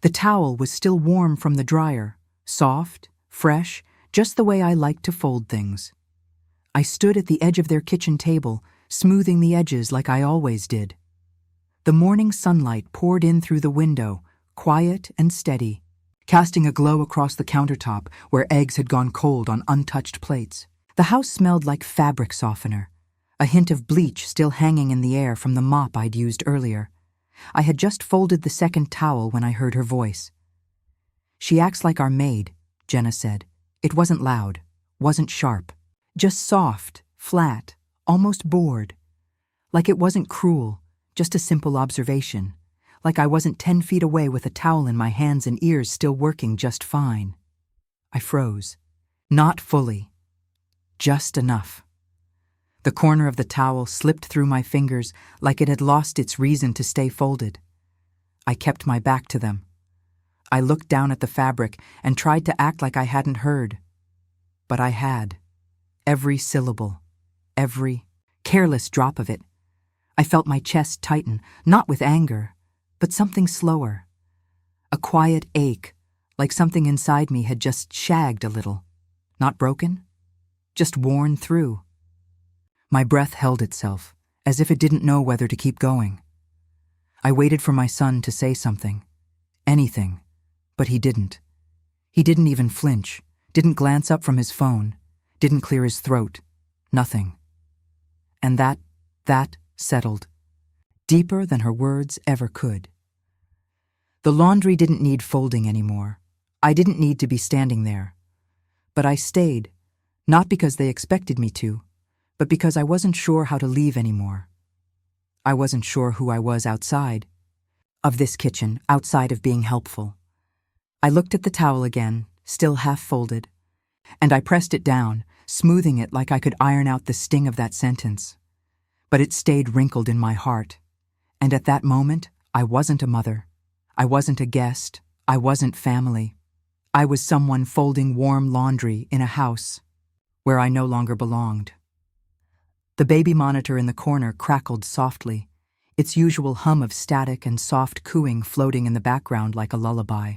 The towel was still warm from the dryer, soft, fresh, just the way I liked to fold things. I stood at the edge of their kitchen table, smoothing the edges like I always did. The morning sunlight poured in through the window, quiet and steady, casting a glow across the countertop where eggs had gone cold on untouched plates. The house smelled like fabric softener, a hint of bleach still hanging in the air from the mop I'd used earlier. I had just folded the second towel when I heard her voice. "She acts like our maid," Jenna said. It wasn't loud, wasn't sharp, just soft, flat, almost bored. Like it wasn't cruel, just a simple observation. Like I wasn't 10 feet away with a towel in my hands and ears still working just fine. I froze. Not fully. Just enough. The corner of the towel slipped through my fingers like it had lost its reason to stay folded. I kept my back to them. I looked down at the fabric and tried to act like I hadn't heard. But I had. Every syllable. Every careless drop of it. I felt my chest tighten, not with anger, but something slower. A quiet ache, like something inside me had just shagged a little. Not broken, just worn through. My breath held itself, as if it didn't know whether to keep going. I waited for my son to say something. Anything. But he didn't. He didn't even flinch, didn't glance up from his phone, didn't clear his throat. Nothing. And that settled. Deeper than her words ever could. The laundry didn't need folding anymore. I didn't need to be standing there. But I stayed, not because they expected me to, but because I wasn't sure how to leave anymore. I wasn't sure who I was outside of this kitchen, outside of being helpful. I looked at the towel again, still half folded, and I pressed it down, smoothing it like I could iron out the sting of that sentence. But it stayed wrinkled in my heart, and at that moment, I wasn't a mother. I wasn't a guest. I wasn't family. I was someone folding warm laundry in a house where I no longer belonged. The baby monitor in the corner crackled softly, its usual hum of static and soft cooing floating in the background like a lullaby.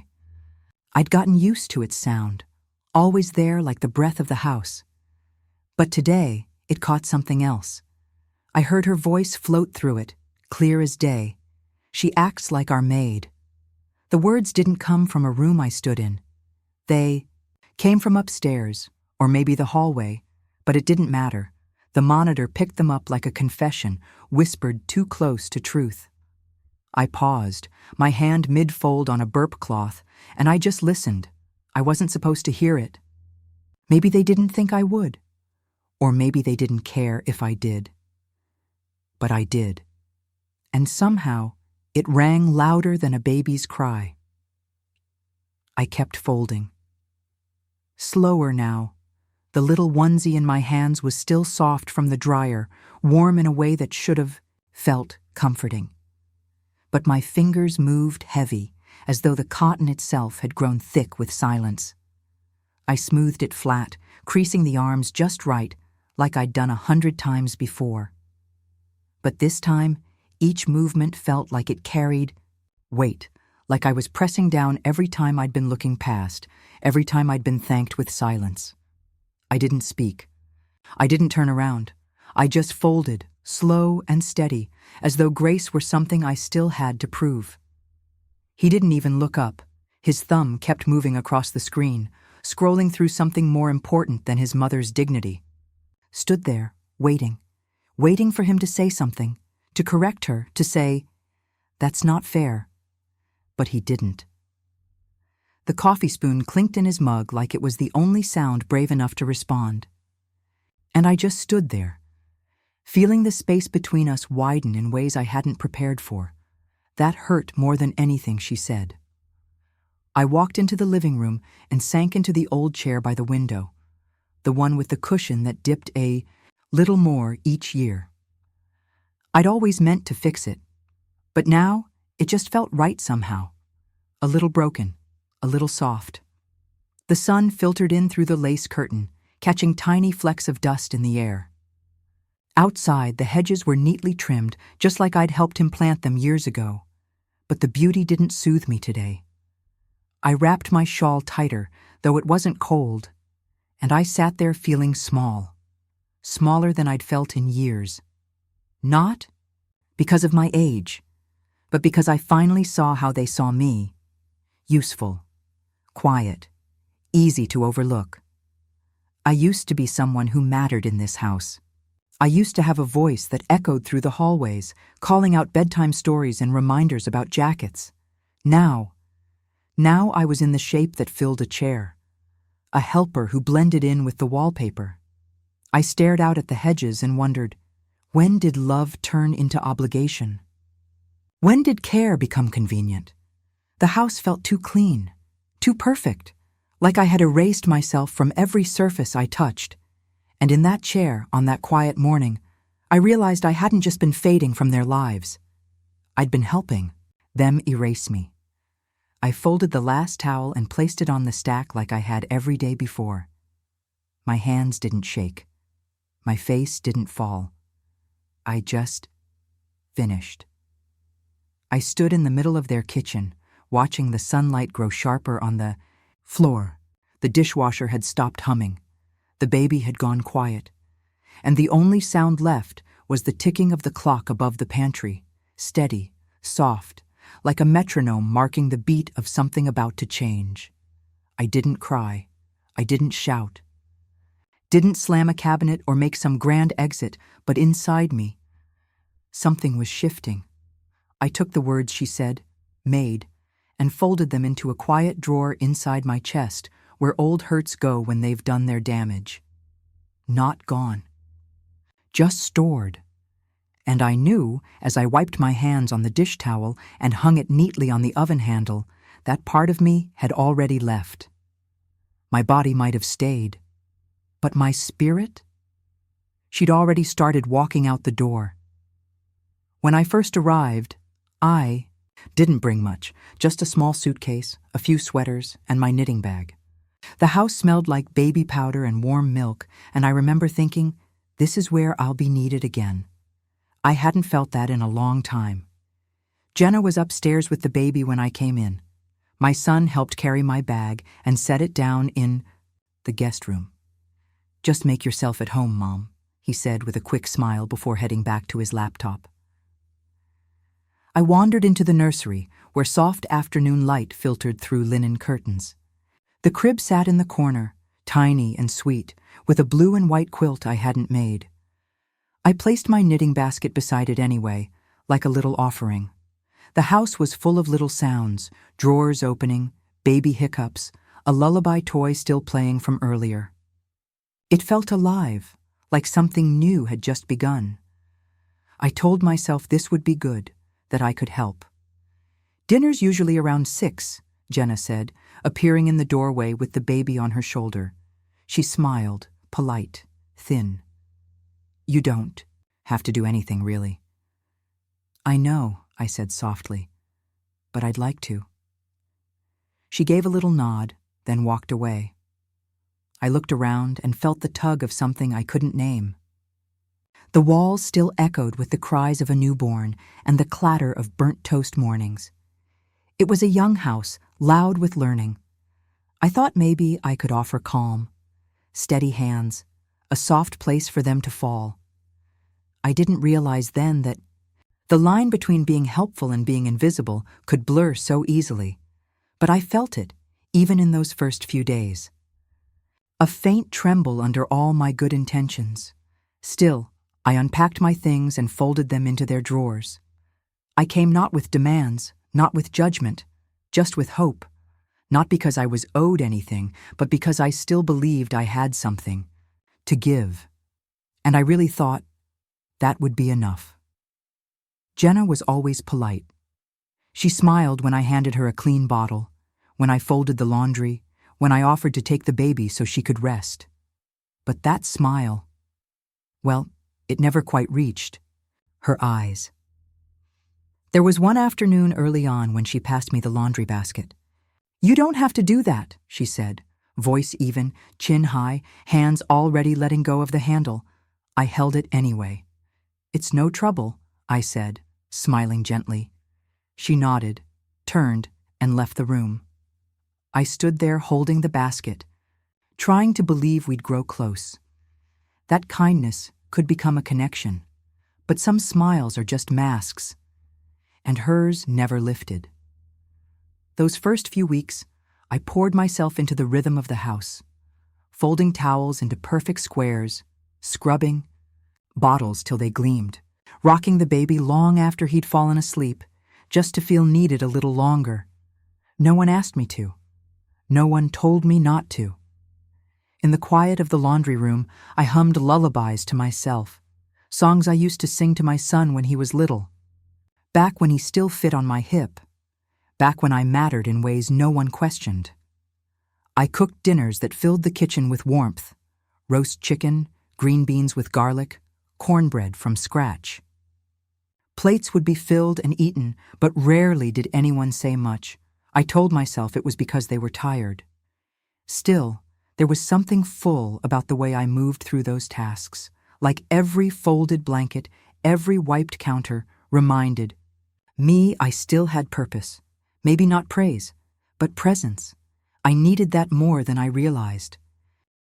I'd gotten used to its sound, always there like the breath of the house. But today, it caught something else. I heard her voice float through it, clear as day. "She acts like our maid." The words didn't come from a room I stood in. They came from upstairs, or maybe the hallway, but it didn't matter. The monitor picked them up like a confession, whispered too close to truth. I paused, my hand mid-fold on a burp cloth, and I just listened. I wasn't supposed to hear it. Maybe they didn't think I would. Or maybe they didn't care if I did. But I did. And somehow, it rang louder than a baby's cry. I kept folding. Slower now. The little onesie in my hands was still soft from the dryer, warm in a way that should have felt comforting. But my fingers moved heavy, as though the cotton itself had grown thick with silence. I smoothed it flat, creasing the arms just right, like I'd done 100 times before. But this time, each movement felt like it carried weight, like I was pressing down every time I'd been looking past, every time I'd been thanked with silence. I didn't speak. I didn't turn around. I just folded, slow and steady, as though grace were something I still had to prove. He didn't even look up. His thumb kept moving across the screen, scrolling through something more important than his mother's dignity. Stood there, waiting for him to say something, to correct her, to say, "That's not fair." But he didn't. The coffee spoon clinked in his mug like it was the only sound brave enough to respond. And I just stood there, feeling the space between us widen in ways I hadn't prepared for. That hurt more than anything she said. I walked into the living room and sank into the old chair by the window, the one with the cushion that dipped a little more each year. I'd always meant to fix it, but now it just felt right somehow. A little broken, a little soft. The sun filtered in through the lace curtain, catching tiny flecks of dust in the air. Outside, the hedges were neatly trimmed, just like I'd helped him plant them years ago. But the beauty didn't soothe me today. I wrapped my shawl tighter, though it wasn't cold, and I sat there feeling small, smaller than I'd felt in years. Not because of my age, but because I finally saw how they saw me. Useful, quiet, easy to overlook. I used to be someone who mattered in this house. I used to have a voice that echoed through the hallways, calling out bedtime stories and reminders about jackets. Now I was in the shape that filled a chair, a helper who blended in with the wallpaper. I stared out at the hedges and wondered, when did love turn into obligation? When did care become convenient? The house felt too clean, too perfect, like I had erased myself from every surface I touched. And in that chair, on that quiet morning, I realized I hadn't just been fading from their lives. I'd been helping them erase me. I folded the last towel and placed it on the stack like I had every day before. My hands didn't shake. My face didn't fall. I just finished. I stood in the middle of their kitchen, watching the sunlight grow sharper on the floor. The dishwasher had stopped humming. The baby had gone quiet. And the only sound left was the ticking of the clock above the pantry, steady, soft, like a metronome marking the beat of something about to change. I didn't cry. I didn't shout. Didn't slam a cabinet or make some grand exit, but inside me, something was shifting. I took the words she said, Maid, and folded them into a quiet drawer inside my chest, where old hurts go when they've done their damage. Not gone. Just stored. And I knew, as I wiped my hands on the dish towel and hung it neatly on the oven handle, that part of me had already left. My body might have stayed. But my spirit? She'd already started walking out the door. When I first arrived, I didn't bring much, just a small suitcase, a few sweaters, and my knitting bag. The house smelled like baby powder and warm milk, and I remember thinking, this is where I'll be needed again. I hadn't felt that in a long time. Jenna was upstairs with the baby when I came in. My son helped carry my bag and set it down in the guest room. Just make yourself at home, Mom, he said with a quick smile before heading back to his laptop. I wandered into the nursery, where soft afternoon light filtered through linen curtains. The crib sat in the corner, tiny and sweet, with a blue and white quilt I hadn't made. I placed my knitting basket beside it anyway, like a little offering. The house was full of little sounds, drawers opening, baby hiccups, a lullaby toy still playing from earlier. It felt alive, like something new had just begun. I told myself this would be good, that I could help. Dinner's usually around 6, Jenna said, appearing in the doorway with the baby on her shoulder. She smiled, polite, thin. You don't have to do anything, really. I know, I said softly, but I'd like to. She gave a little nod, then walked away. I looked around and felt the tug of something I couldn't name. The walls still echoed with the cries of a newborn and the clatter of burnt toast mornings. It was a young house, loud with learning. I thought maybe I could offer calm, steady hands, a soft place for them to fall. I didn't realize then that the line between being helpful and being invisible could blur so easily, but I felt it, even in those first few days. A faint tremble under all my good intentions. Still, I unpacked my things and folded them into their drawers. I came not with demands, not with judgment, just with hope. Not because I was owed anything, but because I still believed I had something to give. And I really thought that would be enough. Jenna was always polite. She smiled when I handed her a clean bottle, when I folded the laundry, when I offered to take the baby so she could rest. But that smile, well, it never quite reached her eyes. There was one afternoon early on when she passed me the laundry basket. You don't have to do that, she said, voice even, chin high, hands already letting go of the handle. I held it anyway. It's no trouble, I said, smiling gently. She nodded, turned, and left the room. I stood there holding the basket, trying to believe we'd grow close. That kindness could become a connection, but some smiles are just masks, and hers never lifted. Those first few weeks, I poured myself into the rhythm of the house, folding towels into perfect squares, scrubbing bottles till they gleamed, rocking the baby long after he'd fallen asleep, just to feel needed a little longer. No one asked me to. No one told me not to. In the quiet of the laundry room, I hummed lullabies to myself, songs I used to sing to my son when he was little, back when he still fit on my hip, back when I mattered in ways no one questioned. I cooked dinners that filled the kitchen with warmth: roast chicken, green beans with garlic, cornbread from scratch. Plates would be filled and eaten, but rarely did anyone say much. I told myself it was because they were tired. Still, there was something full about the way I moved through those tasks, like every folded blanket, every wiped counter reminded me I still had purpose. Maybe not praise, but presence. I needed that more than I realized.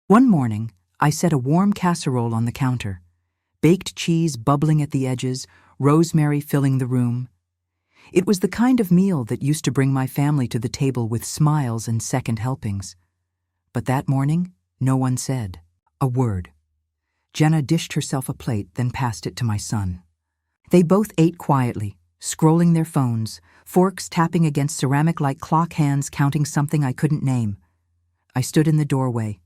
One morning, I set a warm casserole on the counter, baked cheese bubbling at the edges, rosemary filling the room. It was the kind of meal that used to bring my family to the table with smiles and second helpings. But that morning, no one said a word. Jenna dished herself a plate, then passed it to my son. They both ate quietly, scrolling their phones, forks tapping against ceramic like clock hands counting something I couldn't name. I stood in the doorway,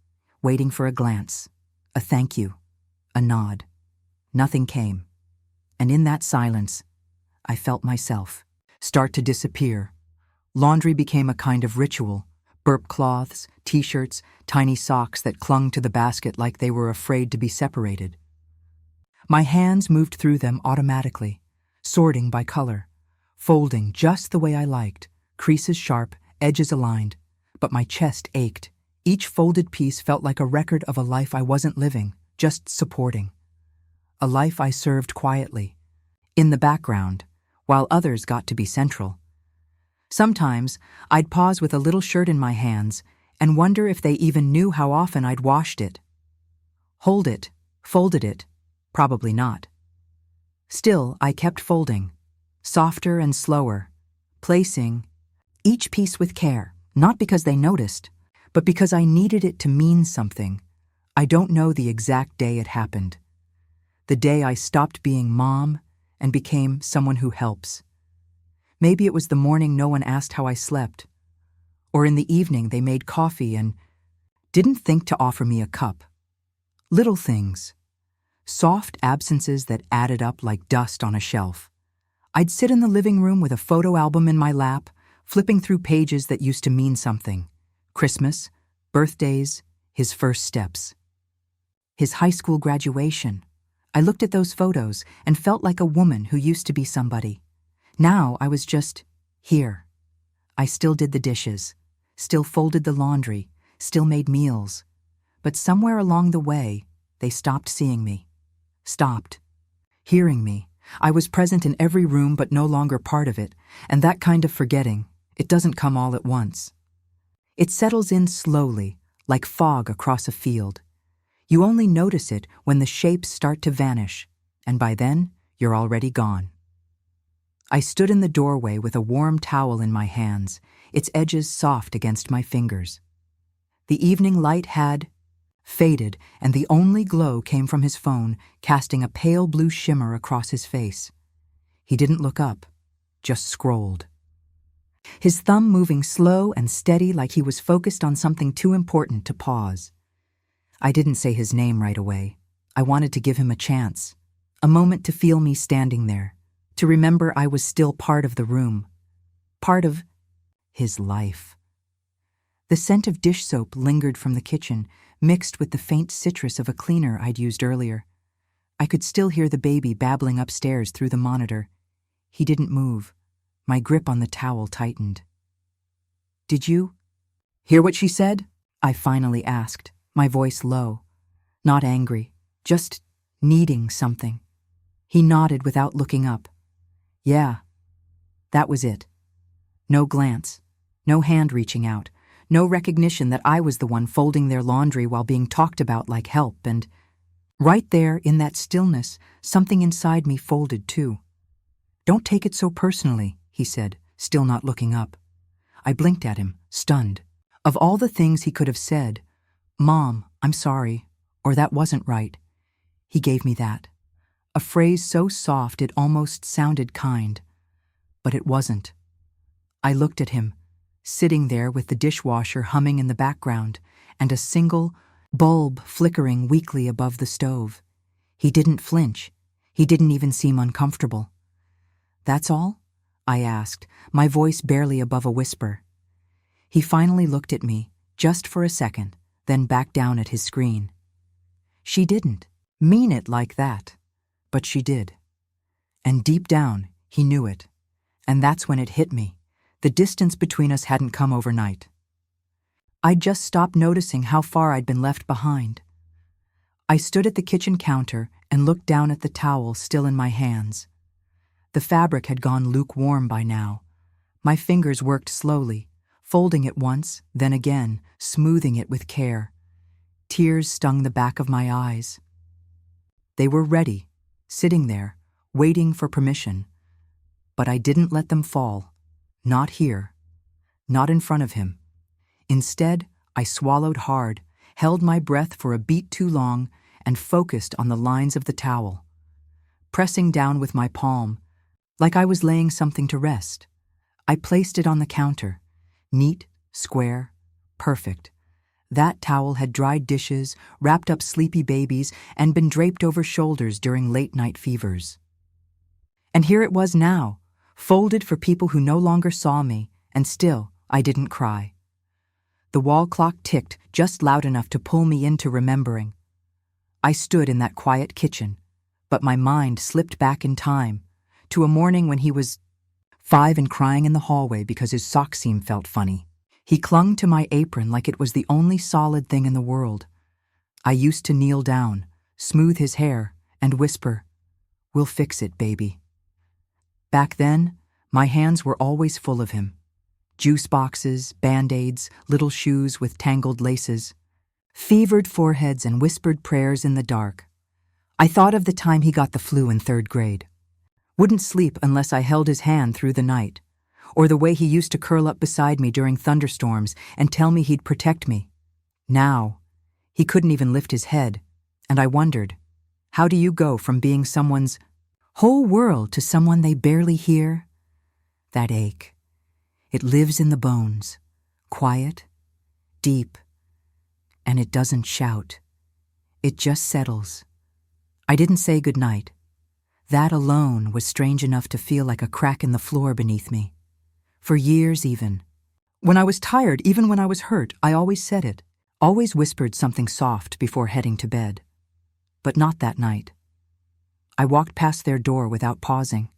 waiting for a glance, a thank you, a nod. Nothing came. And in that silence, I felt myself start to disappear. Laundry became a kind of ritual: burp cloths, t-shirts, tiny socks that clung to the basket like they were afraid to be separated. My hands moved through them automatically, sorting by color, folding just the way I liked, creases sharp, edges aligned, but my chest ached. Each folded piece felt like a record of a life I wasn't living, just supporting. A life I served quietly, in the background, while others got to be central. Sometimes, I'd pause with a little shirt in my hands and wonder if they even knew how often I'd washed it. Hold it, folded it, probably not. Still, I kept folding, softer and slower, placing each piece with care, not because they noticed, but because I needed it to mean something. I don't know the exact day it happened. The day I stopped being mom and became someone who helps. Maybe it was the morning no one asked how I slept, or in the evening they made coffee and didn't think to offer me a cup. Little things, soft absences that added up like dust on a shelf. I'd sit in the living room with a photo album in my lap, flipping through pages that used to mean something: Christmas, birthdays, his first steps, his high school graduation. I looked at those photos and felt like a woman who used to be somebody. Now I was just here. I still did the dishes, still folded the laundry, still made meals. But somewhere along the way, they stopped seeing me, stopped hearing me. I was present in every room but no longer part of it, and that kind of forgetting, it doesn't come all at once. It settles in slowly, like fog across a field. You only notice it when the shapes start to vanish, and by then, you're already gone. I stood in the doorway with a warm towel in my hands, its edges soft against my fingers. The evening light had faded, and the only glow came from his phone, casting a pale blue shimmer across his face. He didn't look up, just scrolled, his thumb moving slow and steady like he was focused on something too important to pause. I didn't say his name right away. I wanted to give him a chance, a moment to feel me standing there, to remember I was still part of the room, part of his life. The scent of dish soap lingered from the kitchen, mixed with the faint citrus of a cleaner I'd used earlier. I could still hear the baby babbling upstairs through the monitor. He didn't move. My grip on the towel tightened. "Did you hear what she said?" I finally asked, my voice low, not angry, just needing something. He nodded without looking up. Yeah, that was it. No glance, no hand reaching out, No recognition that I was the one folding their laundry while being talked about like help, and right there, in that stillness, something inside me folded too. "Don't take it so personally," he said, still not looking up. I blinked at him, stunned. Of all the things he could have said, "Mom, I'm sorry," or "that wasn't right," he gave me that. A phrase so soft it almost sounded kind. But it wasn't. I looked at him, sitting there with the dishwasher humming in the background and a single bulb flickering weakly above the stove. He didn't flinch. He didn't even seem uncomfortable. "That's all?" I asked, my voice barely above a whisper. He finally looked at me, just for a second, then back down at his screen. She didn't mean it like that, but she did. And deep down, he knew it. And that's when it hit me. The distance between us hadn't come overnight. I'd just stopped noticing how far I'd been left behind. I stood at the kitchen counter and looked down at the towel still in my hands. The fabric had gone lukewarm by now. My fingers worked slowly, folding it once, then again, smoothing it with care. Tears stung the back of my eyes. They were ready, sitting there, waiting for permission. But I didn't let them fall. Not here. Not in front of him. Instead, I swallowed hard, held my breath for a beat too long, and focused on the lines of the towel. Pressing down with my palm, like I was laying something to rest, I placed it on the counter. Neat, square, perfect. That towel had dried dishes, wrapped up sleepy babies, and been draped over shoulders during late-night fevers. And here it was now, folded for people who no longer saw me, and still I didn't cry. The wall clock ticked just loud enough to pull me into remembering. I stood in that quiet kitchen, but my mind slipped back in time, to a morning when he was 5 and crying in the hallway because his sock seam felt funny. He clung to my apron like it was the only solid thing in the world. I used to kneel down, smooth his hair, and whisper, "We'll fix it, baby." Back then, my hands were always full of him. Juice boxes, Band-Aids, little shoes with tangled laces, fevered foreheads and whispered prayers in the dark. I thought of the time he got the flu in 3rd grade. Wouldn't sleep unless I held his hand through the night, or the way he used to curl up beside me during thunderstorms and tell me he'd protect me. Now, he couldn't even lift his head, and I wondered, how do you go from being someone's whole world to someone they barely hear? That ache. It lives in the bones, quiet, deep, and it doesn't shout. It just settles. I didn't say goodnight. That alone was strange enough to feel like a crack in the floor beneath me. For years even. When I was tired, even when I was hurt, I always said it, always whispered something soft before heading to bed. But not that night. I walked past their door without pausing.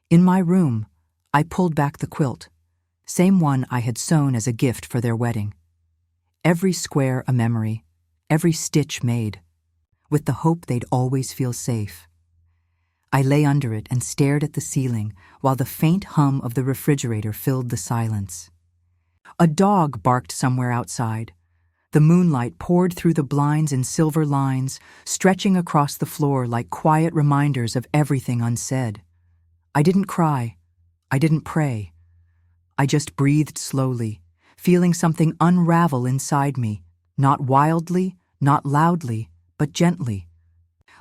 In my room, I pulled back the quilt, same one I had sewn as a gift for their wedding. Every square a memory, every stitch made, with the hope they'd always feel safe. I lay under it and stared at the ceiling while the faint hum of the refrigerator filled the silence. A dog barked somewhere outside. The moonlight poured through the blinds in silver lines, stretching across the floor like quiet reminders of everything unsaid. I didn't cry. I didn't pray. I just breathed slowly, feeling something unravel inside me, not wildly, not loudly, but gently.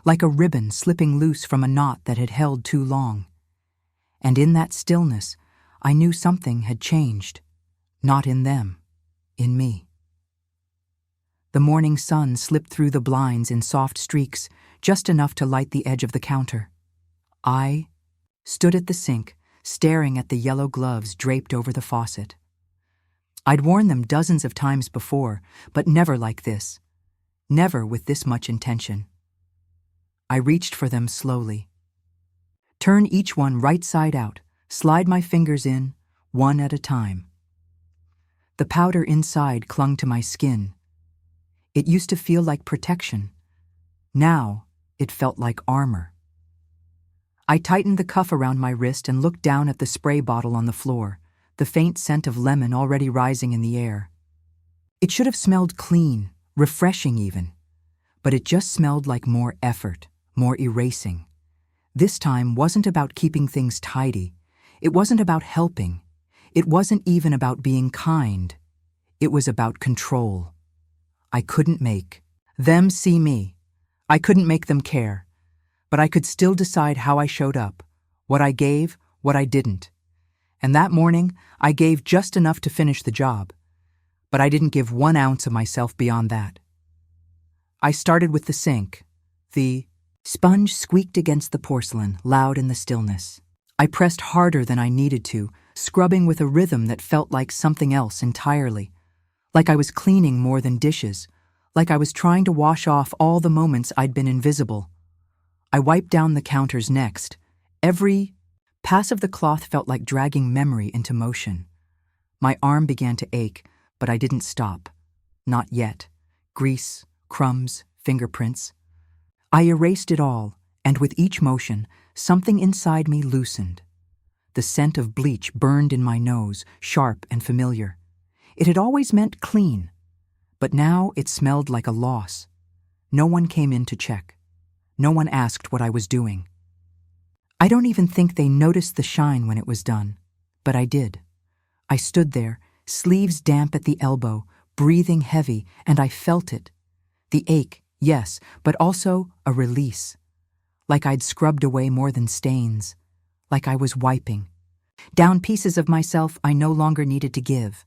Like a ribbon slipping loose from a knot that had held too long. And in that stillness, I knew something had changed. Not in them, in me. The morning sun slipped through the blinds in soft streaks, just enough to light the edge of the counter. I stood at the sink, staring at the yellow gloves draped over the faucet. I'd worn them dozens of times before, but never like this. Never with this much intention. I reached for them slowly. Turn each one right side out, slide my fingers in, one at a time. The powder inside clung to my skin. It used to feel like protection. Now, it felt like armor. I tightened the cuff around my wrist and looked down at the spray bottle on the floor, the faint scent of lemon already rising in the air. It should have smelled clean, refreshing even. But it just smelled like more effort, more erasing. This time wasn't about keeping things tidy. It wasn't about helping. It wasn't even about being kind. It was about control. I couldn't make them see me. I couldn't make them care. But I could still decide how I showed up, what I gave, what I didn't. And that morning, I gave just enough to finish the job. But I didn't give 1 ounce of myself beyond that. I started with the sink. The sponge squeaked against the porcelain, loud in the stillness. I pressed harder than I needed to, scrubbing with a rhythm that felt like something else entirely. Like I was cleaning more than dishes. Like I was trying to wash off all the moments I'd been invisible. I wiped down the counters next. Every pass of the cloth felt like dragging memory into motion. My arm began to ache, but I didn't stop. Not yet. Grease, crumbs, fingerprints. I erased it all, and with each motion, something inside me loosened. The scent of bleach burned in my nose, sharp and familiar. It had always meant clean, but now it smelled like a loss. No one came in to check. No one asked what I was doing. I don't even think they noticed the shine when it was done, but I did. I stood there, sleeves damp at the elbow, breathing heavy, and I felt it. The ache, yes, but also a release. Like I'd scrubbed away more than stains. Like I was wiping. Down pieces of myself I no longer needed to give.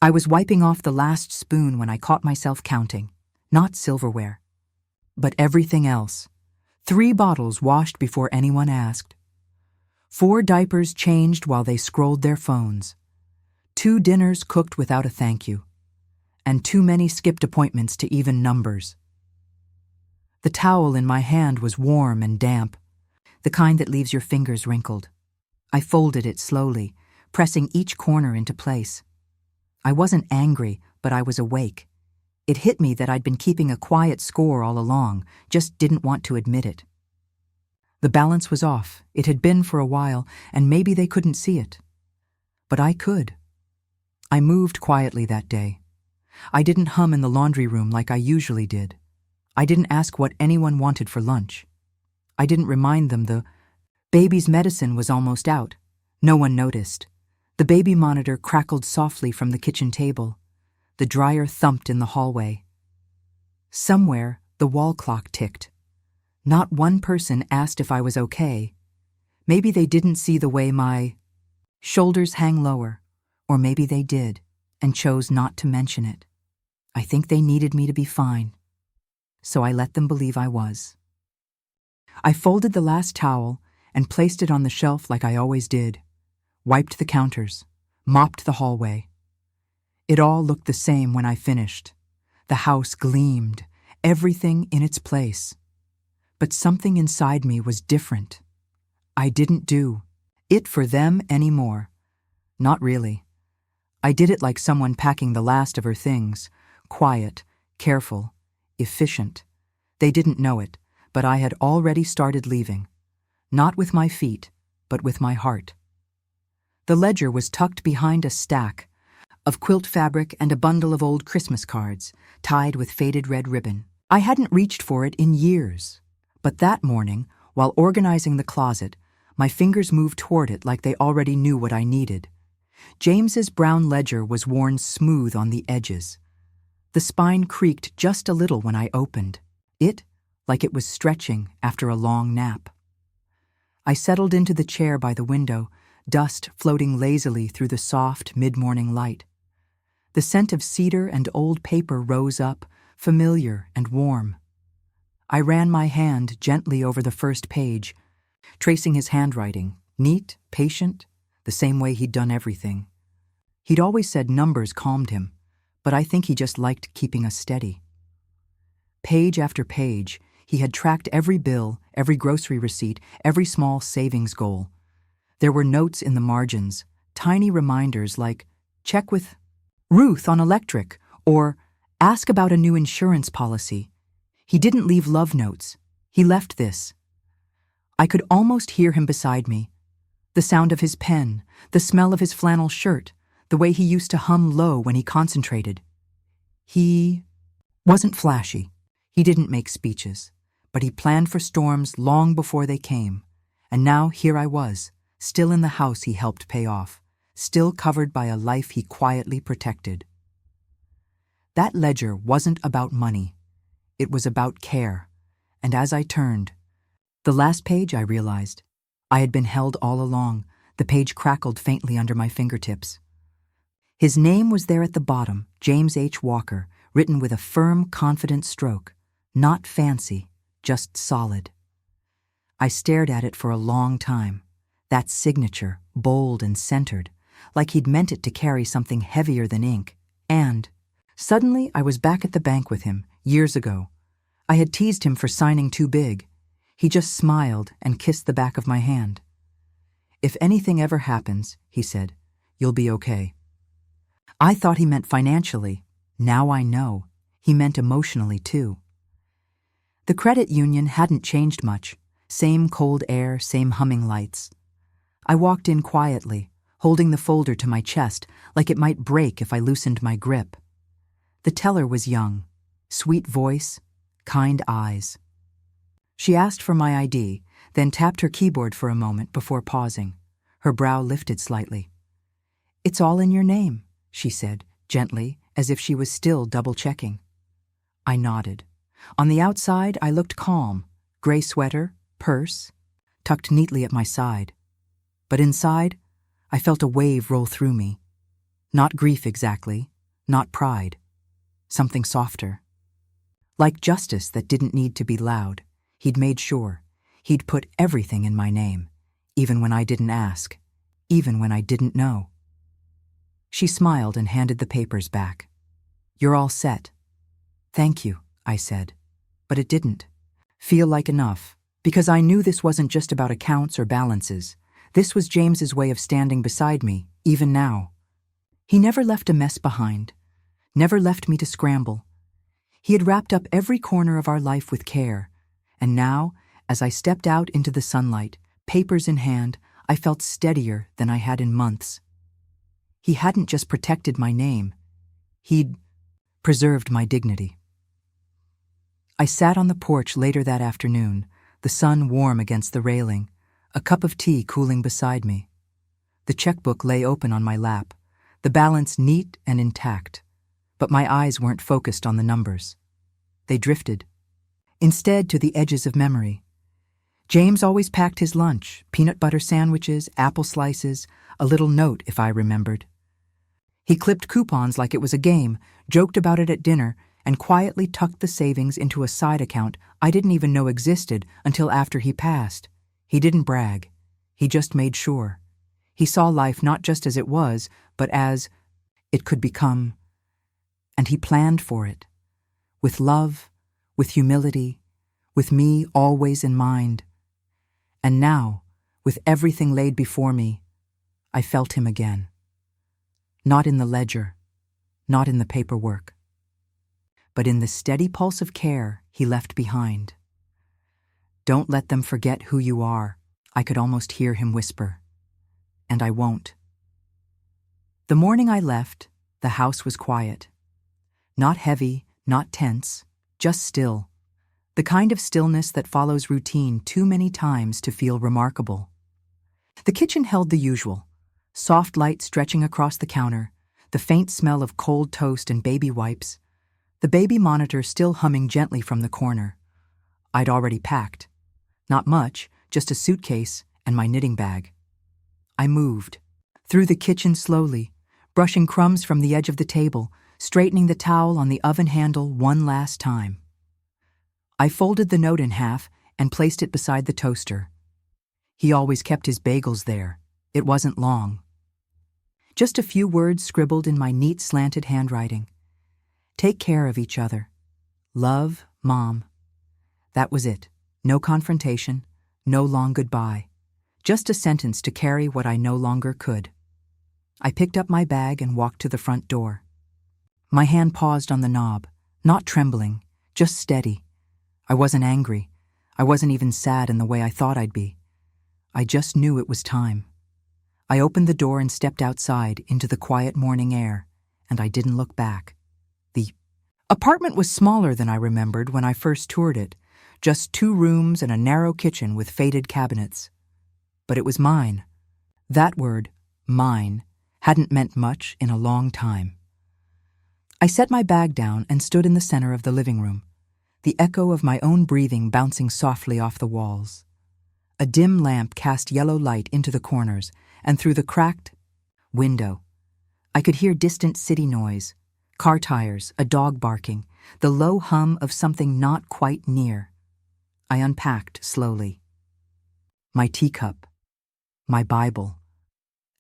I was wiping off the last spoon when I caught myself counting. Not silverware, but everything else. 3 bottles washed before anyone asked. 4 diapers changed while they scrolled their phones. 2 dinners cooked without a thank you. And too many skipped appointments to even numbers. The towel in my hand was warm and damp, the kind that leaves your fingers wrinkled. I folded it slowly, pressing each corner into place. I wasn't angry, but I was awake. It hit me that I'd been keeping a quiet score all along, just didn't want to admit it. The balance was off. It had been for a while, and maybe they couldn't see it. But I could. I moved quietly that day. I didn't hum in the laundry room like I usually did. I didn't ask what anyone wanted for lunch. I didn't remind them the baby's medicine was almost out. No one noticed. The baby monitor crackled softly from the kitchen table. The dryer thumped in the hallway. Somewhere, the wall clock ticked. Not one person asked if I was okay. Maybe they didn't see the way my shoulders hang lower, or maybe they did, and chose not to mention it. I think they needed me to be fine, so I let them believe I was. I folded the last towel and placed it on the shelf like I always did, wiped the counters, mopped the hallway. It all looked the same when I finished. The house gleamed, everything in its place. But something inside me was different. I didn't do it for them anymore. Not really. I did it like someone packing the last of her things, quiet, careful, efficient. They didn't know it, but I had already started leaving. Not with my feet, but with my heart. The ledger was tucked behind a stack of quilt fabric and a bundle of old Christmas cards, tied with faded red ribbon. I hadn't reached for it in years, but that morning, while organizing the closet, my fingers moved toward it like they already knew what I needed. James's brown ledger was worn smooth on the edges. The spine creaked just a little when I opened it, like it was stretching after a long nap. I settled into the chair by the window, dust floating lazily through the soft mid-morning light. The scent of cedar and old paper rose up, familiar and warm. I ran my hand gently over the first page, tracing his handwriting, neat, patient, the same way he'd done everything. He'd always said numbers calmed him, but I think he just liked keeping us steady. Page after page, he had tracked every bill, every grocery receipt, every small savings goal. There were notes in the margins, tiny reminders like, check with Ruth on electric, or ask about a new insurance policy. He didn't leave love notes. He left this. I could almost hear him beside me. The sound of his pen, the smell of his flannel shirt, the way he used to hum low when he concentrated. He wasn't flashy. He didn't make speeches. But he planned for storms long before they came. And now here I was, still in the house he helped pay off, still covered by a life he quietly protected. That ledger wasn't about money. It was about care. And as I turned, the last page, I realized, I had been held all along. The page crackled faintly under my fingertips. His name was there at the bottom, James H. Walker, written with a firm, confident stroke. Not fancy, just solid. I stared at it for a long time. That signature, bold and centered, like he'd meant it to carry something heavier than ink. And suddenly I was back at the bank with him, years ago. I had teased him for signing too big. He just smiled and kissed the back of my hand. "If anything ever happens," he said, "you'll be okay." I thought he meant financially. Now I know. He meant emotionally, too. The credit union hadn't changed much. Same cold air, same humming lights. I walked in quietly, holding the folder to my chest like it might break if I loosened my grip. The teller was young, sweet voice, kind eyes. She asked for my ID, then tapped her keyboard for a moment before pausing. Her brow lifted slightly. "It's all in your name," she said, gently, as if she was still double-checking. I nodded. On the outside, I looked calm, gray sweater, purse, tucked neatly at my side. But inside, I felt a wave roll through me. Not grief exactly, not pride. Something softer. Like justice that didn't need to be loud. He'd made sure. He'd put everything in my name, even when I didn't ask, even when I didn't know. She smiled and handed the papers back. "You're all set." "Thank you," I said. But it didn't feel like enough, because I knew this wasn't just about accounts or balances. This was James's way of standing beside me, even now. He never left a mess behind, never left me to scramble. He had wrapped up every corner of our life with care, and now, as I stepped out into the sunlight, papers in hand, I felt steadier than I had in months. He hadn't just protected my name, he'd preserved my dignity. I sat on the porch later that afternoon, the sun warm against the railing, a cup of tea cooling beside me. The checkbook lay open on my lap, the balance neat and intact, but my eyes weren't focused on the numbers. They drifted, instead, to the edges of memory. James always packed his lunch, peanut butter sandwiches, apple slices, a little note if I remembered. He clipped coupons like it was a game, joked about it at dinner, and quietly tucked the savings into a side account I didn't even know existed until after he passed. He didn't brag. He just made sure. He saw life not just as it was, but as it could become. And he planned for it. With love, with humility, with me always in mind. And now, with everything laid before me, I felt him again. Not in the ledger, not in the paperwork, but in the steady pulse of care he left behind. "Don't let them forget who you are," I could almost hear him whisper. And I won't. The morning I left, the house was quiet. Not heavy, not tense, just still. The kind of stillness that follows routine too many times to feel remarkable. The kitchen held the usual. Soft light stretching across the counter, the faint smell of cold toast and baby wipes, the baby monitor still humming gently from the corner. I'd already packed. Not much, just a suitcase and my knitting bag. I moved through the kitchen slowly, brushing crumbs from the edge of the table, straightening the towel on the oven handle one last time. I folded the note in half and placed it beside the toaster. He always kept his bagels there. It wasn't long. Just a few words scribbled in my neat slanted handwriting. "Take care of each other. Love, Mom." That was it. No confrontation, no long goodbye. Just a sentence to carry what I no longer could. I picked up my bag and walked to the front door. My hand paused on the knob, not trembling, just steady. I wasn't angry. I wasn't even sad in the way I thought I'd be. I just knew it was time. I opened the door and stepped outside into the quiet morning air, and I didn't look back. The Apartment was smaller than I remembered when I first toured it, just 2 rooms and a narrow kitchen with faded cabinets. But it was mine. That word, mine, hadn't meant much in a long time. I set my bag down and stood in the center of the living room, the echo of my own breathing bouncing softly off the walls. A dim lamp cast yellow light into the corners and through the cracked window. I could hear distant city noise, car tires, a dog barking, the low hum of something not quite near. I unpacked slowly. My teacup, my Bible,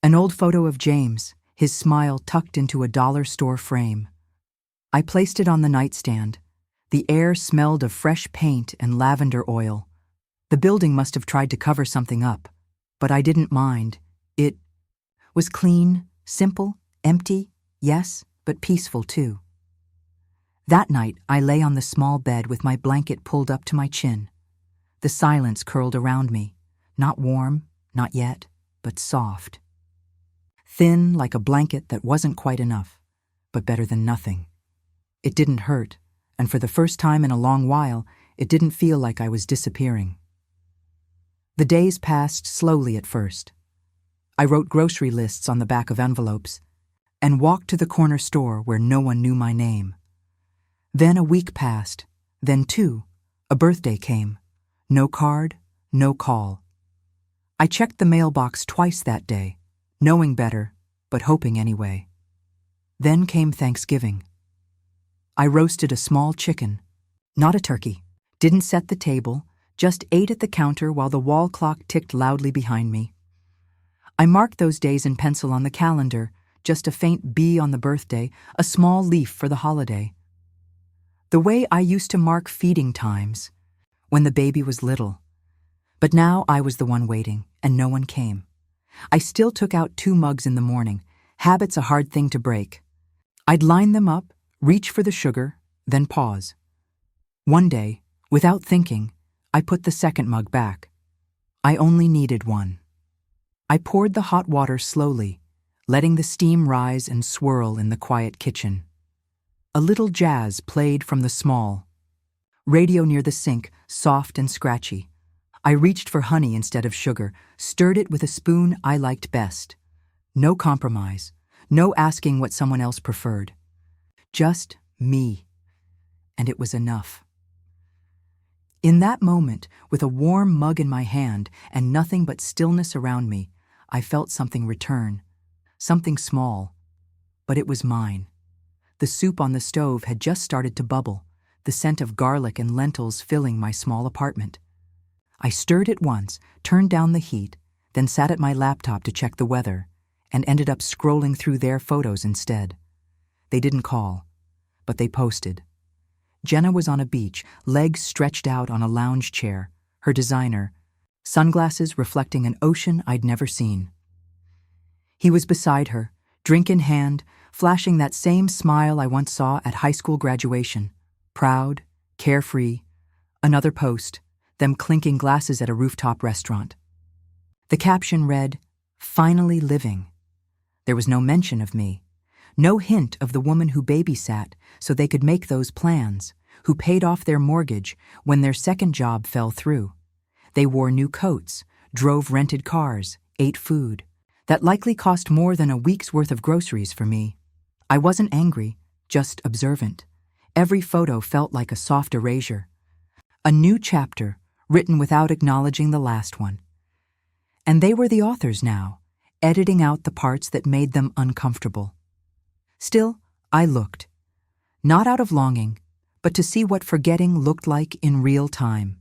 an old photo of James, his smile tucked into a dollar store frame. I placed it on the nightstand. The air smelled of fresh paint and lavender oil. The building must have tried to cover something up, but I didn't mind. It was clean, simple, empty, yes, but peaceful too. That night, I lay on the small bed with my blanket pulled up to my chin. The silence curled around me, not warm, not yet, but soft. Thin like a blanket that wasn't quite enough, but better than nothing. It didn't hurt, and for the first time in a long while, it didn't feel like I was disappearing. The days passed slowly at first. I wrote grocery lists on the back of envelopes and walked to the corner store where no one knew my name. Then a week passed, then 2. A birthday came. No card, no call. I checked the mailbox twice that day, knowing better, but hoping anyway. Then came Thanksgiving. I roasted a small chicken, not a turkey, didn't set the table, just ate at the counter while the wall clock ticked loudly behind me. I marked those days in pencil on the calendar, just a faint B on the birthday, a small leaf for the holiday. The way I used to mark feeding times, when the baby was little. But now I was the one waiting, and no one came. I still took out 2 mugs in the morning, habit's a hard thing to break. I'd line them up, reach for the sugar, then pause. One day, without thinking, I put the second mug back. I only needed 1. I poured the hot water slowly, letting the steam rise and swirl in the quiet kitchen. A little jazz played from the small radio near the sink, soft and scratchy. I reached for honey instead of sugar, stirred it with a spoon I liked best. No compromise, no asking what someone else preferred. Just me. And it was enough. In that moment, with a warm mug in my hand and nothing but stillness around me, I felt something return. Something small. But it was mine. The soup on the stove had just started to bubble, the scent of garlic and lentils filling my small apartment. I stirred it once, turned down the heat, then sat at my laptop to check the weather, and ended up scrolling through their photos instead. They didn't call, but they posted. Jenna was on a beach, legs stretched out on a lounge chair, her designer, sunglasses reflecting an ocean I'd never seen. He was beside her, drink in hand, flashing that same smile I once saw at high school graduation. Proud, carefree. Another post, them clinking glasses at a rooftop restaurant. The caption read, "Finally living." There was no mention of me. No hint of the woman who babysat so they could make those plans, who paid off their mortgage when their second job fell through. They wore new coats, drove rented cars, ate food. That likely cost more than a week's worth of groceries for me. I wasn't angry, just observant. Every photo felt like a soft erasure. A new chapter, written without acknowledging the last one. And they were the authors now, editing out the parts that made them uncomfortable. Still, I looked. Not out of longing, but to see what forgetting looked like in real time.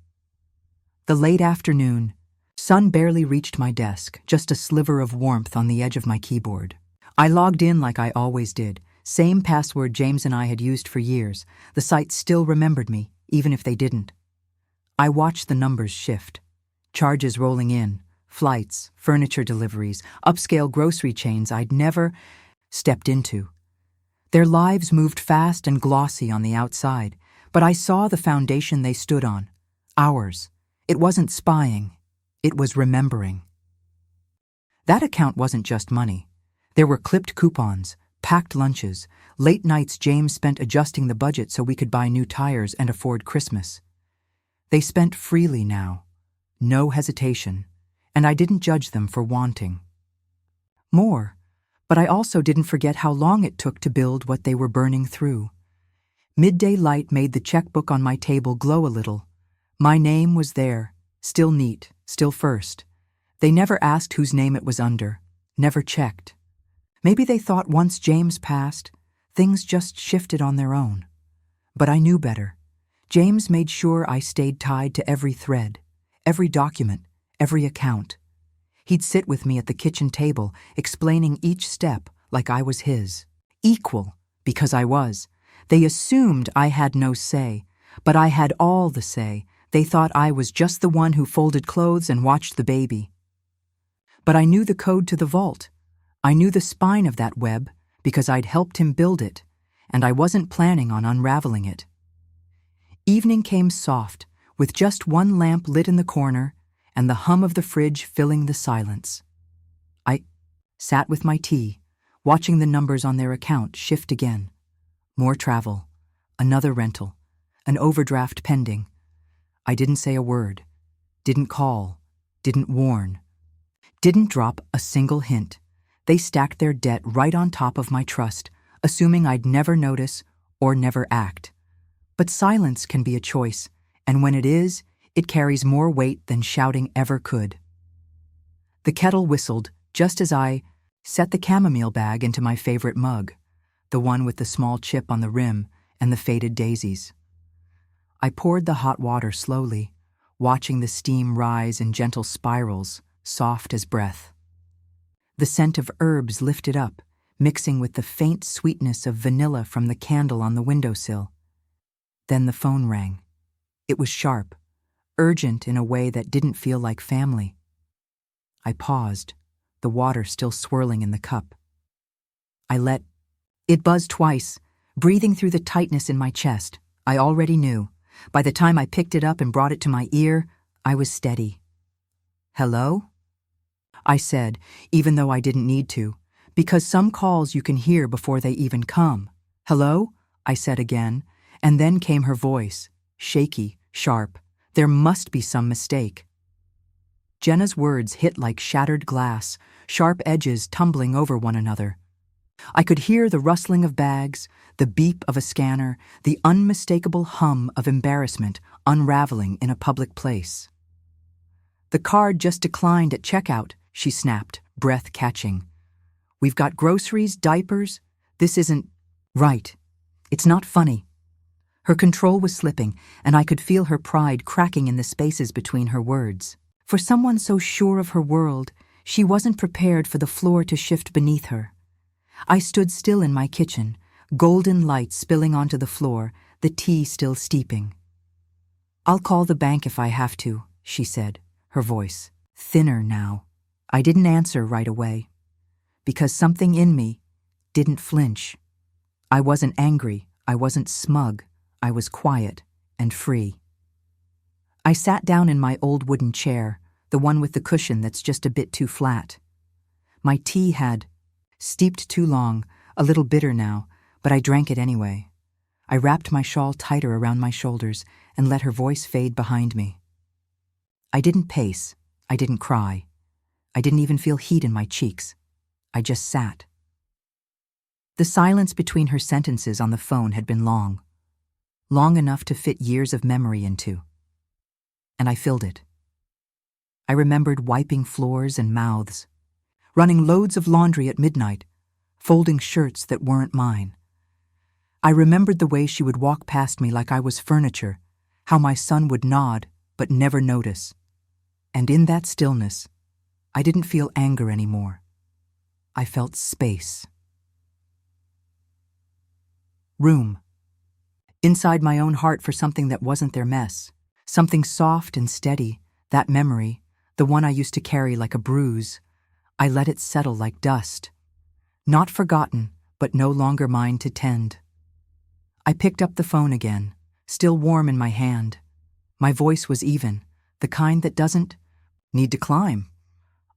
The late afternoon, sun barely reached my desk, just a sliver of warmth on the edge of my keyboard. I logged in like I always did, same password James and I had used for years. The site still remembered me, even if they didn't. I watched the numbers shift. Charges rolling in, flights, furniture deliveries, upscale grocery chains I'd never stepped into. Their lives moved fast and glossy on the outside, but I saw the foundation they stood on. Ours. It wasn't spying. It was remembering. That account wasn't just money. There were clipped coupons, Packed lunches, late nights James spent adjusting the budget so we could buy new tires and afford Christmas. They spent freely now, no hesitation, and I didn't judge them for wanting more, but I also didn't forget how long it took to build what they were burning through. Midday light made the checkbook on my table glow a little. My name was there, still neat, still first. They never asked whose name it was under, never checked. Maybe they thought once James passed, things just shifted on their own. But I knew better. James made sure I stayed tied to every thread, every document, every account. He'd sit with me at the kitchen table, explaining each step like I was his. Equal, because I was. They assumed I had no say, but I had all the say. They thought I was just the one who folded clothes and watched the baby. But I knew the code to the vault. I knew the spine of that web because I'd helped him build it, and I wasn't planning on unraveling it. Evening came soft, with just one lamp lit in the corner and the hum of the fridge filling the silence. I sat with my tea, watching the numbers on their account shift again. More travel, another rental, an overdraft pending. I didn't say a word, didn't call, didn't warn, didn't drop a single hint. They stacked their debt right on top of my trust, assuming I'd never notice or never act. But silence can be a choice, and when it is, it carries more weight than shouting ever could. The kettle whistled just as I set the chamomile bag into my favorite mug, the one with the small chip on the rim and the faded daisies. I poured the hot water slowly, watching the steam rise in gentle spirals, soft as breath. The scent of herbs lifted up, mixing with the faint sweetness of vanilla from the candle on the windowsill. Then the phone rang. It was sharp, urgent in a way that didn't feel like family. I paused, the water still swirling in the cup. I let it buzz twice, breathing through the tightness in my chest. I already knew. By the time I picked it up and brought it to my ear, I was steady. "Hello?" I said, even though I didn't need to, because some calls you can hear before they even come. "Hello?" I said again, and then came her voice, shaky, sharp. There must be some mistake. Jenna's words hit like shattered glass, sharp edges tumbling over one another. I could hear the rustling of bags, the beep of a scanner, the unmistakable hum of embarrassment unraveling in a public place. "The card just declined at checkout," she snapped, breath catching. "We've got groceries, diapers. This isn't right. It's not funny." Her control was slipping, and I could feel her pride cracking in the spaces between her words. For someone so sure of her world, she wasn't prepared for the floor to shift beneath her. I stood still in my kitchen, golden light spilling onto the floor, the tea still steeping. "I'll call the bank if I have to," she said, her voice thinner now. I didn't answer right away, because something in me didn't flinch. I wasn't angry, I wasn't smug, I was quiet and free. I sat down in my old wooden chair, the one with the cushion that's just a bit too flat. My tea had steeped too long, a little bitter now, but I drank it anyway. I wrapped my shawl tighter around my shoulders and let her voice fade behind me. I didn't pace, I didn't cry. I didn't even feel heat in my cheeks. I just sat. The silence between her sentences on the phone had been long enough to fit years of memory into. And I filled it. I remembered wiping floors and mouths, running loads of laundry at midnight, folding shirts that weren't mine. I remembered the way she would walk past me like I was furniture, how my son would nod but never notice. And in that stillness, I didn't feel anger anymore. I felt space. Room. Inside my own heart for something that wasn't their mess. Something soft and steady, that memory, the one I used to carry like a bruise. I let it settle like dust. Not forgotten, but no longer mine to tend. I picked up the phone again, still warm in my hand. My voice was even, the kind that doesn't need to climb.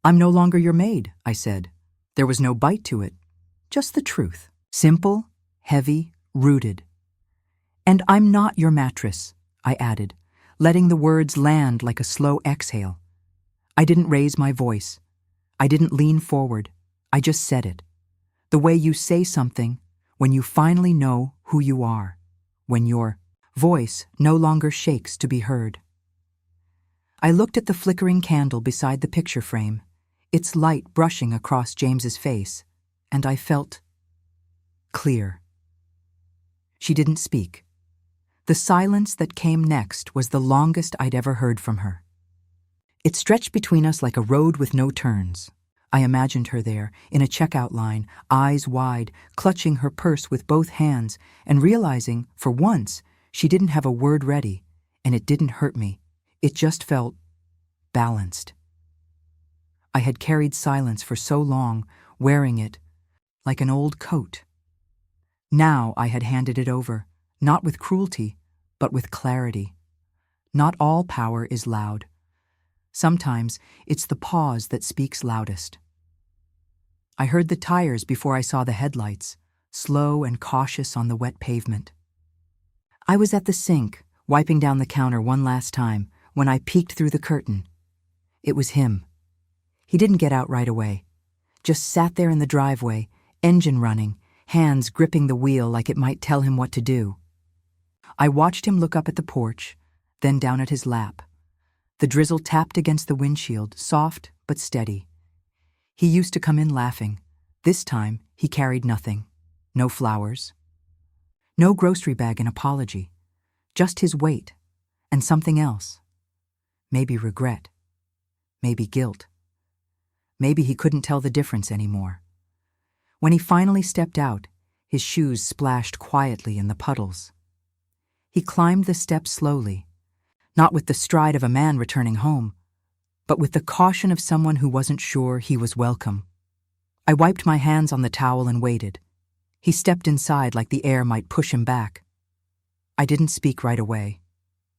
"I'm no longer your maid," I said. There was no bite to it, just the truth. Simple, heavy, rooted. And I'm not your mattress, I added, letting the words land like a slow exhale. I didn't raise my voice. I didn't lean forward. I just said it. The way you say something when you finally know who you are, when your voice no longer shakes to be heard. I looked at the flickering candle beside the picture frame, its light brushing across James's face, and I felt clear. She didn't speak. The silence that came next was the longest I'd ever heard from her. It stretched between us like a road with no turns. I imagined her there, in a checkout line, eyes wide, clutching her purse with both hands, and realizing, for once, she didn't have a word ready, and it didn't hurt me. It just felt balanced. I had carried silence for so long, wearing it like an old coat. Now I had handed it over, not with cruelty, but with clarity. Not all power is loud. Sometimes it's the pause that speaks loudest. I heard the tires before I saw the headlights, slow and cautious on the wet pavement. I was at the sink, wiping down the counter one last time, when I peeked through the curtain. It was him. He didn't get out right away. Just sat there in the driveway, engine running, hands gripping the wheel like it might tell him what to do. I watched him look up at the porch, then down at his lap. The drizzle tapped against the windshield, soft but steady. He used to come in laughing. This time, he carried nothing. No flowers. No grocery bag and apology. Just his weight. And something else. Maybe regret. Maybe guilt. Maybe he couldn't tell the difference anymore. When he finally stepped out, his shoes splashed quietly in the puddles. He climbed the steps slowly, not with the stride of a man returning home, but with the caution of someone who wasn't sure he was welcome. I wiped my hands on the towel and waited. He stepped inside like the air might push him back. I didn't speak right away,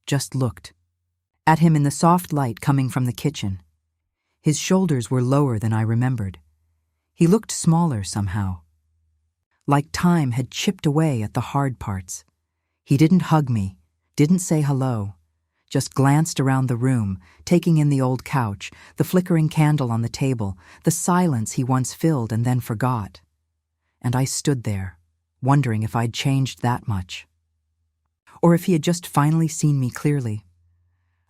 just looked. At him in the soft light coming from the kitchen. His shoulders were lower than I remembered. He looked smaller somehow. Like time had chipped away at the hard parts. He didn't hug me, didn't say hello. Just glanced around the room, taking in the old couch, the flickering candle on the table, the silence he once filled and then forgot. And I stood there, wondering if I'd changed that much. Or if he had just finally seen me clearly.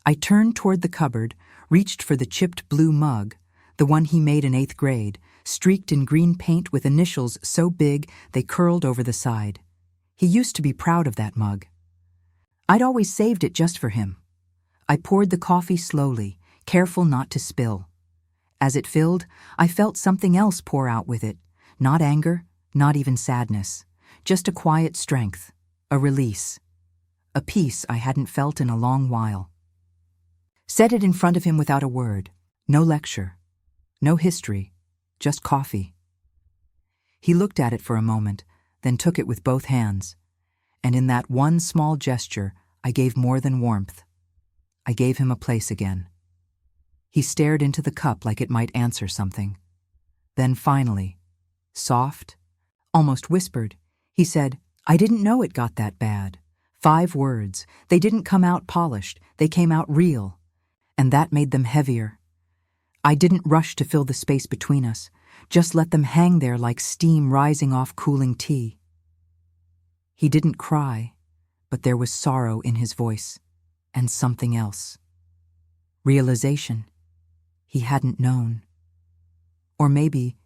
I turned toward the cupboard, reached for the chipped blue mug, the one he made in 8th grade, streaked in green paint with initials so big they curled over the side. He used to be proud of that mug. I'd always saved it just for him. I poured the coffee slowly, careful not to spill. As it filled, I felt something else pour out with it. Not anger, not even sadness. Just a quiet strength, a release. A peace I hadn't felt in a long while. Set it in front of him without a word. No lecture. No history. Just coffee. He looked at it for a moment, then took it with both hands. And in that one small gesture, I gave more than warmth. I gave him a place again. He stared into the cup like it might answer something. Then finally, soft, almost whispered, he said, "I didn't know it got that bad." 5 words. They didn't come out polished. They came out real. And that made them heavier. I didn't rush to fill the space between us, just let them hang there like steam rising off cooling tea. He didn't cry, but there was sorrow in his voice. And something else. Realization. He hadn't known. Or maybe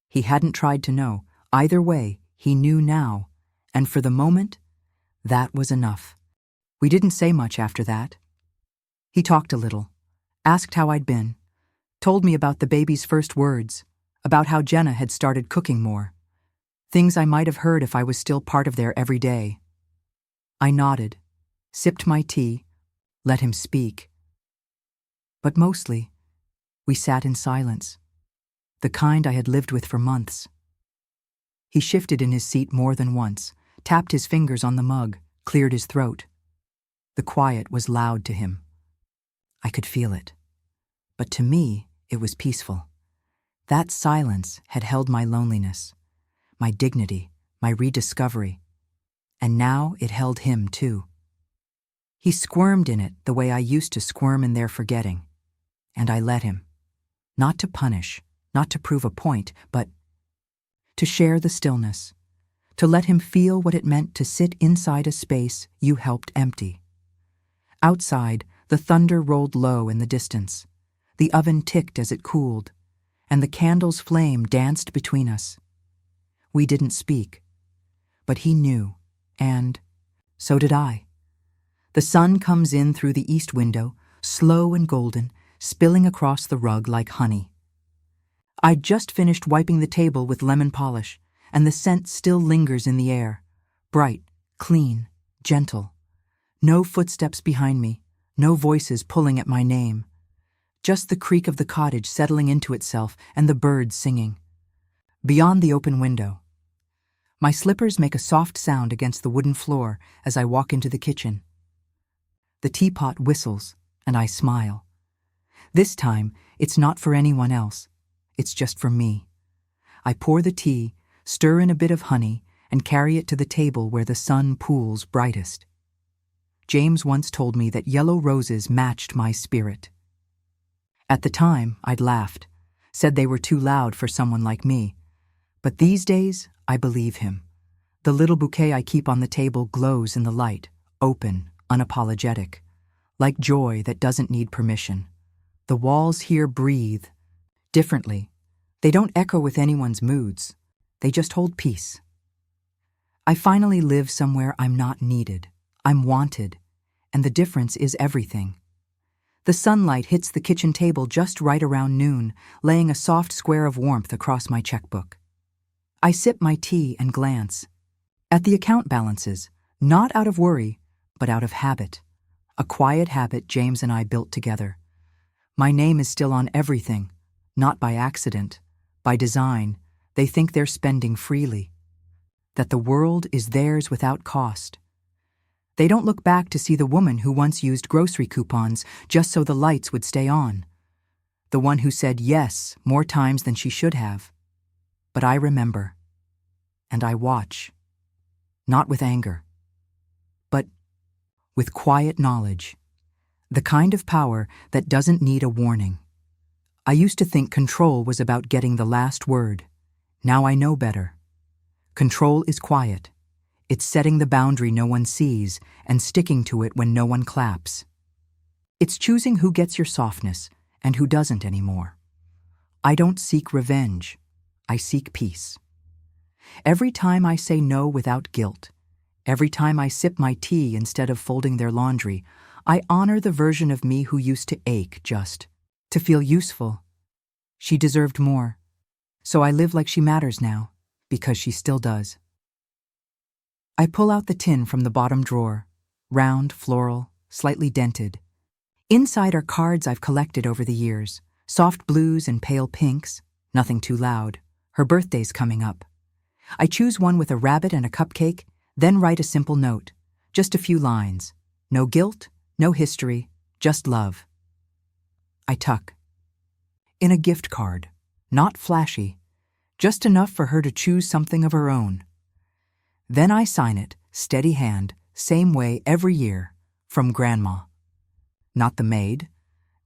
he hadn't tried to know. Either way, he knew now, and for the moment, that was enough. We didn't say much after that. He talked a little, asked how I'd been, told me about the baby's first words, about how Jenna had started cooking more. Things I might have heard if I was still part of their everyday. I nodded, sipped my tea, let him speak. But mostly, we sat in silence, the kind I had lived with for months. He shifted in his seat more than once, tapped his fingers on the mug, cleared his throat. The quiet was loud to him. I could feel it. But to me, it was peaceful. That silence had held my loneliness, my dignity, my rediscovery. And now it held him too. He squirmed in it the way I used to squirm in their forgetting. And I let him. Not to punish, not to prove a point, but to share the stillness, to let him feel what it meant to sit inside a space you helped empty. Outside, the thunder rolled low in the distance. The oven ticked as it cooled, and the candle's flame danced between us. We didn't speak, but he knew, and so did I. The sun comes in through the east window, slow and golden, spilling across the rug like honey. I'd just finished wiping the table with lemon polish, and the scent still lingers in the air, bright, clean, gentle. No footsteps behind me, no voices pulling at my name. Just the creak of the cottage settling into itself and the birds singing. Beyond the open window. My slippers make a soft sound against the wooden floor as I walk into the kitchen. The teapot whistles, and I smile. This time, it's not for anyone else. It's just for me. I pour the tea, stir in a bit of honey, and carry it to the table where the sun pools brightest. James once told me that yellow roses matched my spirit. At the time, I'd laughed, said they were too loud for someone like me. But these days, I believe him. The little bouquet I keep on the table glows in the light, open, unapologetic, like joy that doesn't need permission. The walls here breathe differently. They don't echo with anyone's moods. They just hold peace. I finally live somewhere I'm not needed. I'm wanted, and the difference is everything. The sunlight hits the kitchen table just right around noon, laying a soft square of warmth across my checkbook. I sip my tea and glance at the account balances, not out of worry, but out of habit. A quiet habit James and I built together. My name is still on everything, not by accident, by design. They think they're spending freely, that the world is theirs without cost. They don't look back to see the woman who once used grocery coupons just so the lights would stay on, the one who said yes more times than she should have. But I remember, and I watch, not with anger, but with quiet knowledge, the kind of power that doesn't need a warning. I used to think control was about getting the last word. Now I know better. Control is quiet. It's setting the boundary no one sees and sticking to it when no one claps. It's choosing who gets your softness and who doesn't anymore. I don't seek revenge. I seek peace. Every time I say no without guilt, every time I sip my tea instead of folding their laundry, I honor the version of me who used to ache just to feel useful. She deserved more, so I live like she matters now, because she still does. I pull out the tin from the bottom drawer, round, floral, slightly dented. Inside are cards I've collected over the years, soft blues and pale pinks, nothing too loud. Her birthday's coming up. I choose one with a rabbit and a cupcake, then write a simple note, just a few lines. No guilt, no history, just love. I tuck. In a gift card, not flashy, just enough for her to choose something of her own. Then I sign it, steady hand, same way every year, from Grandma. Not the maid,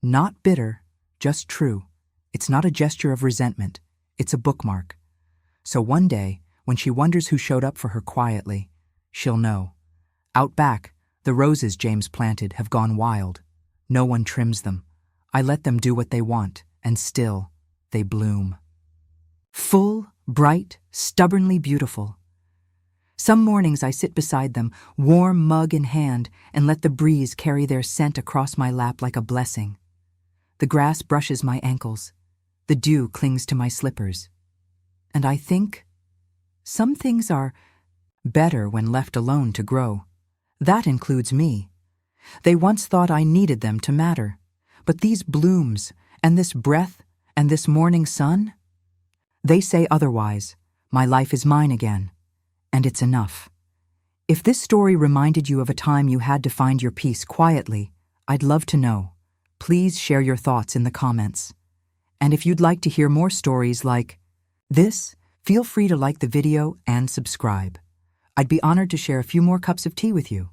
not bitter, just true. It's not a gesture of resentment, it's a bookmark. So one day, when she wonders who showed up for her quietly, she'll know. Out back, the roses James planted have gone wild. No one trims them. I let them do what they want, and still, they bloom. Full, bright, stubbornly beautiful. Some mornings I sit beside them, warm mug in hand, and let the breeze carry their scent across my lap like a blessing. The grass brushes my ankles. The dew clings to my slippers. And I think some things are better when left alone to grow. That includes me. They once thought I needed them to matter. But these blooms, and this breath, and this morning sun? They say otherwise. My life is mine again. And it's enough. If this story reminded you of a time you had to find your peace quietly, I'd love to know. Please share your thoughts in the comments. And if you'd like to hear more stories like this, Feel free to like the video and subscribe. I'd be honored to share a few more cups of tea with you.